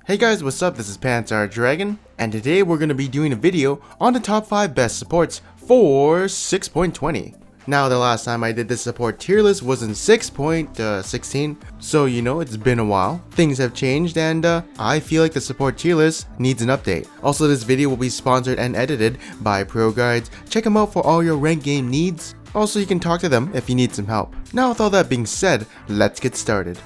Hey guys, what's up? This is Dragon, and today we're going to be doing a video on the top 5 best supports for 6.20. Now, the last time I did this support tier list was in 6.16, so you know it's been a while. Things have changed, and I feel like the support tier list needs an update. Also, this video will be sponsored and edited by Pro Guides. Check them out for all your ranked game needs. Also, you can talk to them if you need some help. Now, with all that being said, let's get started.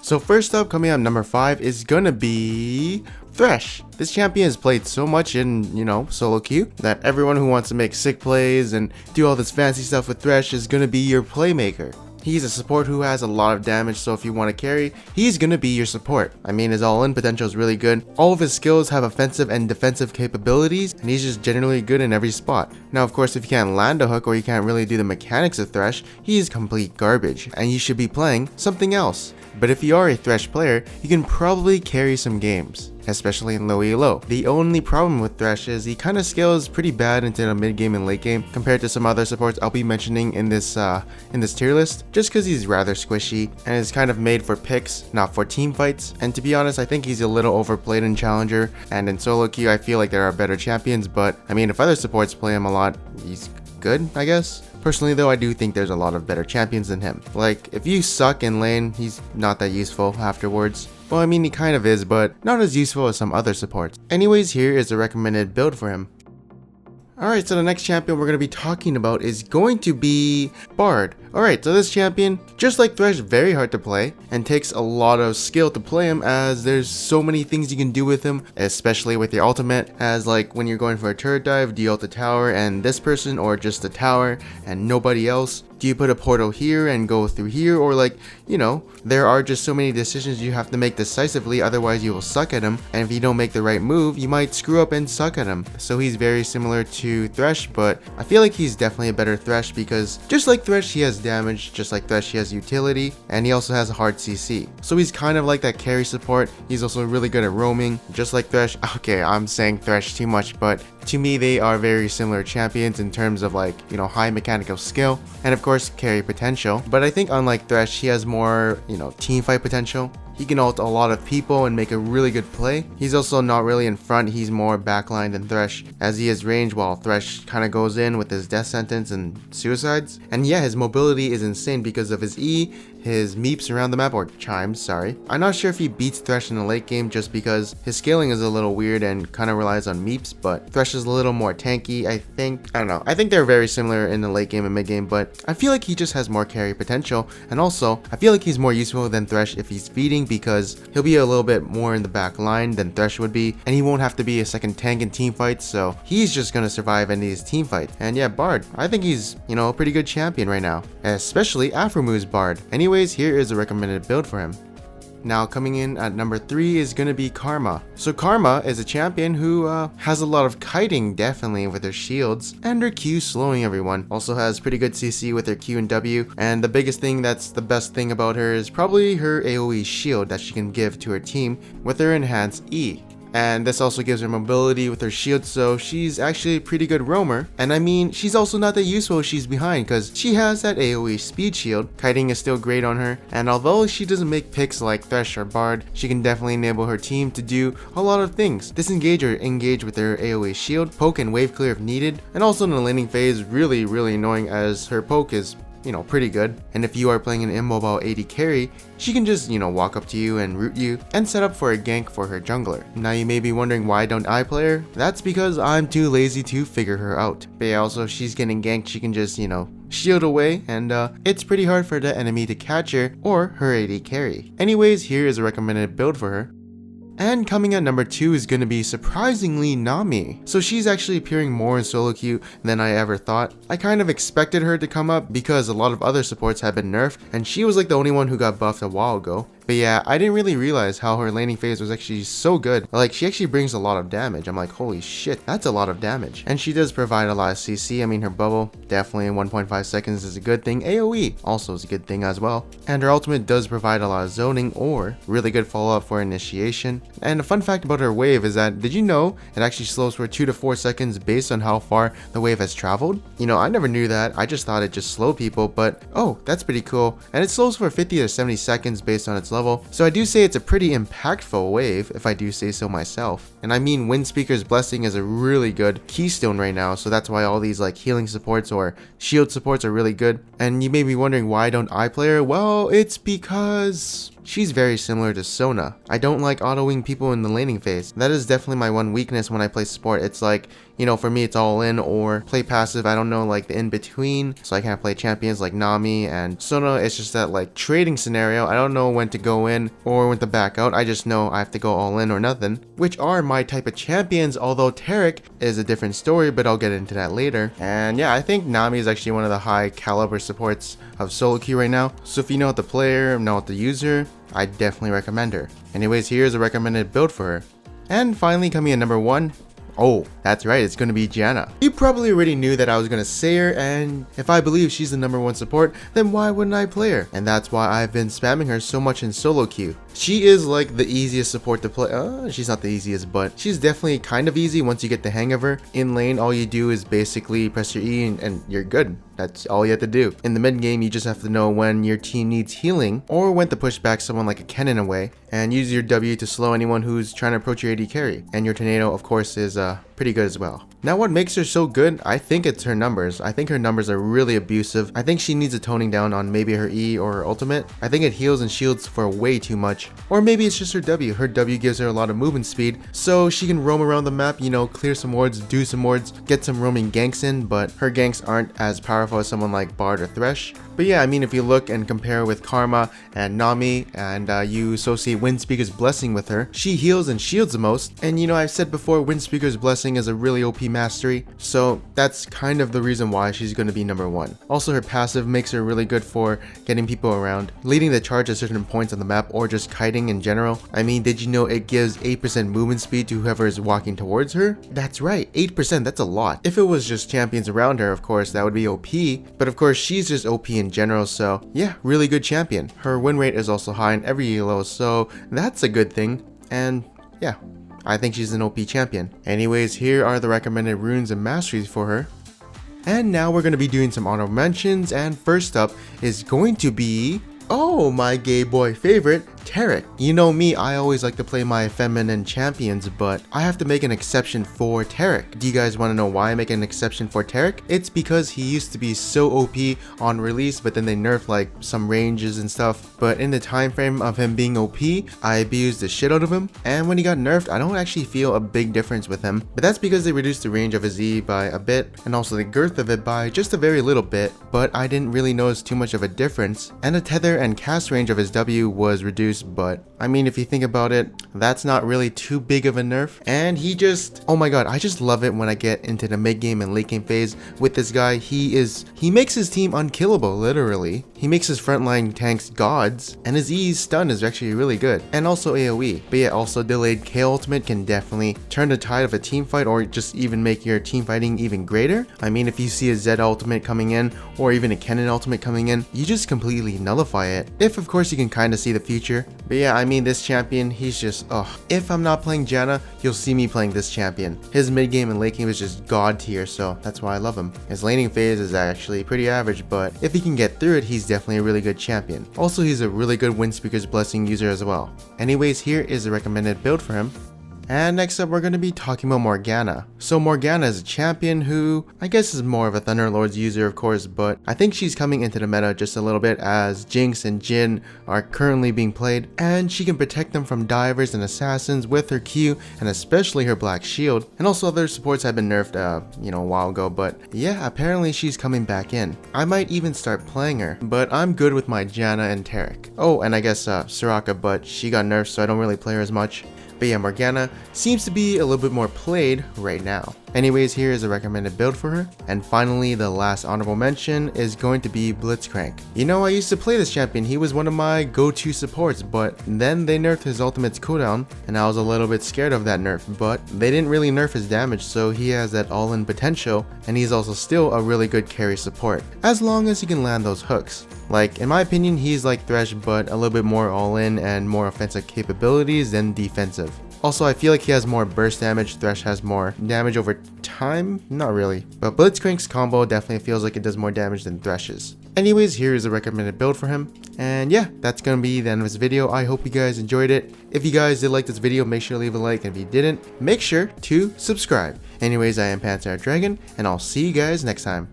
So first up, coming up number 5 is gonna be Thresh. This champion has played so much in, solo queue that everyone who wants to make sick plays and do all this fancy stuff with Thresh is gonna be your playmaker. He's a support who has a lot of damage, so if you want to carry, he's gonna be your support. I mean, his all-in potential is really good. All of his skills have offensive and defensive capabilities, and he's just generally good in every spot. Now, of course, if you can't land a hook or you can't really do the mechanics of Thresh, he's complete garbage, and you should be playing something else. But if you are a Thresh player, you can probably carry some games, especially in low elo. The only problem with Thresh is he kind of scales pretty bad into the mid game and late game compared to some other supports I'll be mentioning in this tier list, just because he's rather squishy and is kind of made for picks, not for team fights. And to be honest, I think he's a little overplayed in Challenger, and in solo queue I feel like there are better champions, but I mean, if other supports play him a lot, he's good, I guess. Personally though, I do think there's a lot of better champions than him. Like, if you suck in lane, he's not that useful afterwards. Well, I mean, he kind of is, but not as useful as some other supports. Anyways, here is a recommended build for him. Alright, so the next champion we're going to be talking about is going to be Bard. Alright, so this champion, just like Thresh, very hard to play and takes a lot of skill to play him, as there's so many things you can do with him, especially with your ultimate, as like when you're going for a turret dive, do you ult the tower and this person, or just the tower and nobody else? Do you put a portal here and go through here, or like, there are just so many decisions you have to make decisively, otherwise you will suck at him, and if you don't make the right move, you might screw up and suck at him. So he's very similar to Thresh, but I feel like he's definitely a better Thresh because just like Thresh, he has damage, just like Thresh, he has utility, and he also has a hard CC. So he's kind of like that carry support. He's also really good at roaming, just like Thresh. Okay, I'm saying Thresh too much, but to me, they are very similar champions in terms of like, high mechanical skill, and of course, carry potential. But I think unlike Thresh, he has more, team fight potential. He can ult a lot of people and make a really good play. He's also not really in front, he's more backline than Thresh, as he has range while Thresh kind of goes in with his death sentence and suicides. And yeah, his mobility is insane because of his E, his meeps around the map, or chimes, sorry. I'm not sure if he beats Thresh in the late game just because his scaling is a little weird and kind of relies on meeps, but Thresh is a little more tanky, I think. I don't know. I think they're very similar in the late game and mid game, but I feel like he just has more carry potential, and also, I feel like he's more useful than Thresh if he's feeding because he'll be a little bit more in the back line than Thresh would be, and he won't have to be a second tank in team fights, so he's just gonna survive in these team fights. And yeah, Bard, I think he's, a pretty good champion right now, especially Afromu's Bard. Anyways, here is a recommended build for him. Now, coming in at number 3 is going to be Karma. So Karma is a champion who has a lot of kiting, definitely, with her shields, and her Q slowing everyone. Also has pretty good CC with her Q and W, and the biggest thing that's the best thing about her is probably her AoE shield that she can give to her team with her enhanced E. And this also gives her mobility with her shield, so she's actually a pretty good roamer. And I mean, she's also not that useful if she's behind, because she has that AoE speed shield. Kiting is still great on her, and although she doesn't make picks like Thresh or Bard, she can definitely enable her team to do a lot of things. Disengage or engage with her AoE shield, poke and wave clear if needed, and also in the laning phase, really annoying as her poke is pretty good. And if you are playing an immobile AD carry, she can just, walk up to you and root you and set up for a gank for her jungler. Now you may be wondering, why don't I play her? That's because I'm too lazy to figure her out. But yeah, also if she's getting ganked, she can just, shield away, and it's pretty hard for the enemy to catch her or her AD carry. Anyways, here is a recommended build for her. And coming at number 2 is going to be surprisingly Nami. So she's actually appearing more in solo queue than I ever thought. I kind of expected her to come up because a lot of other supports have been nerfed, and she was like the only one who got buffed a while ago. But yeah, I didn't really realize how her laning phase was actually so good. Like, she actually brings a lot of damage. I'm like, holy shit, that's a lot of damage. And she does provide a lot of CC. I mean, her bubble, definitely in 1.5 seconds is a good thing. AoE also is a good thing as well. And her ultimate does provide a lot of zoning or really good follow-up for initiation. And a fun fact about her wave is that, did you know it actually slows for 2 to 4 seconds based on how far the wave has traveled? I never knew that. I just thought it just slowed people, but oh, that's pretty cool. And it slows for 50 to 70 seconds based on its level. level, so I do say it's a pretty impactful wave if I do say so myself. And I mean, Windspeaker's Blessing is a really good keystone right now, so that's why all these like healing supports or shield supports are really good. And you may be wondering, why don't I play her? Well, it's because she's very similar to Sona. I don't like autoing people in the laning phase. That is definitely my one weakness when I play support. It's like, you know, for me it's all in or play passive. I don't know like the in between, so I can't play champions like Nami and Sona. It's just that like trading scenario. I don't know when to go in or when to back out. I just know I have to go all in or nothing, which are my type of champions, although Taric is a different story, but I'll get into that later. And yeah, I think Nami is actually one of the high caliber supports of solo queue right now. So if you know how to play her, know how to use her, I definitely recommend her. Anyways, here's a recommended build for her. And finally, coming in number 1, oh, that's right, it's going to be Janna. You probably already knew that I was going to say her, and if I believe she's the number 1 support, then why wouldn't I play her? And that's why I've been spamming her so much in solo queue. She is like the easiest support to play. She's not the easiest, but she's definitely kind of easy once you get the hang of her. In lane, all you do is basically press your E and you're good. That's all you have to do. In the mid game, you just have to know when your team needs healing or when to push back someone like a cannon away, and use your W to slow anyone who's trying to approach your AD carry. And your tornado, of course, is pretty good as well. Now, what makes her so good? I think it's her numbers. I think her numbers are really abusive. I think she needs a toning down on maybe her E or her ultimate. I think it heals and shields for way too much. Or maybe it's just her W. Her W gives her a lot of movement speed, so she can roam around the map, you know, clear some wards, do some wards, get some roaming ganks in, but her ganks aren't as powerful as someone like Bard or Thresh. But yeah, I mean, if you look and compare with Karma and Nami, and you associate Windspeaker's Blessing with her, she heals and shields the most. And you know, I've said before, Windspeaker's Blessing is a really OP mastery, so that's kind of the reason why she's going to be number 1. Also, her passive makes her really good for getting people around, leading the charge at certain points on the map, or just kiting in general. I mean, did you know it gives 8% movement speed to whoever is walking towards her? That's right, 8%, that's a lot. If it was just champions around her, of course, that would be OP, but of course, she's just OP in general, so yeah, really good champion. Her win rate is also high in every elo, so that's a good thing, and yeah, I think she's an OP champion. Anyways, here are the recommended runes and masteries for her. And now we're going to be doing some honorable mentions, and first up is going to be, oh, my gay boy favorite, Taric. You know me, I always like to play my feminine champions, but I have to make an exception for Taric. Do you guys want to know why I make an exception for Taric? It's because he used to be so OP on release, but then they nerfed like some ranges and stuff. But in the time frame of him being OP, I abused the shit out of him, and when he got nerfed, I don't actually feel a big difference with him. But that's because they reduced the range of his E by a bit, and also the girth of it by just a very little bit, but I didn't really notice too much of a difference. And the tether and cast range of his W was reduced, but I mean, if you think about it, that's not really too big of a nerf. And he just, oh my god, I just love it when I get into the mid game and late game phase with this guy. He makes his team unkillable, literally. He makes his frontline tanks gods, and his E's stun is actually really good, and also AoE. But yeah, also delayed K ultimate can definitely turn the tide of a team fight, or just even make your team fighting even greater. I mean, if you see a Z ultimate coming in, or even a Kennen ultimate coming in, you just completely nullify it. If of course you can kind of see the future. But yeah, I mean, this champion, he's just, if I'm not playing Janna, you'll see me playing this champion. His mid game and late game is just god tier, so that's why I love him. His laning phase is actually pretty average, but if he can get through it, he's definitely a really good champion. Also, he's a really good Windspeaker's Blessing user as well. Anyways, here is a recommended build for him. And next up, we're going to be talking about Morgana. So Morgana is a champion who, I guess, is more of a Thunderlord's user, of course, but I think she's coming into the meta just a little bit, as Jinx and Jhin are currently being played, and she can protect them from divers and assassins with her Q, and especially her black shield. And also other supports have been nerfed, a while ago, but yeah, apparently she's coming back in. I might even start playing her, but I'm good with my Janna and Taric. Oh, and I guess Soraka, but she got nerfed, so I don't really play her as much. But yeah, Morgana seems to be a little bit more played right now. Anyways, here is a recommended build for her. And finally, the last honorable mention is going to be Blitzcrank. You know, I used to play this champion. He was one of my go-to supports, but then they nerfed his ultimate's cooldown, and I was a little bit scared of that nerf, but they didn't really nerf his damage, so he has that all-in potential, and he's also still a really good carry support, as long as he can land those hooks. Like, in my opinion, he's like Thresh, but a little bit more all-in and more offensive capabilities than defensive. Also, I feel like he has more burst damage. Thresh has more damage over time. Not really. But Blitzcrank's combo definitely feels like it does more damage than Thresh's. Anyways, here is a recommended build for him. And yeah, that's gonna be the end of this video. I hope you guys enjoyed it. If you guys did like this video, make sure to leave a like. And if you didn't, make sure to subscribe. Anyways, I am Panzer Dragon, and I'll see you guys next time.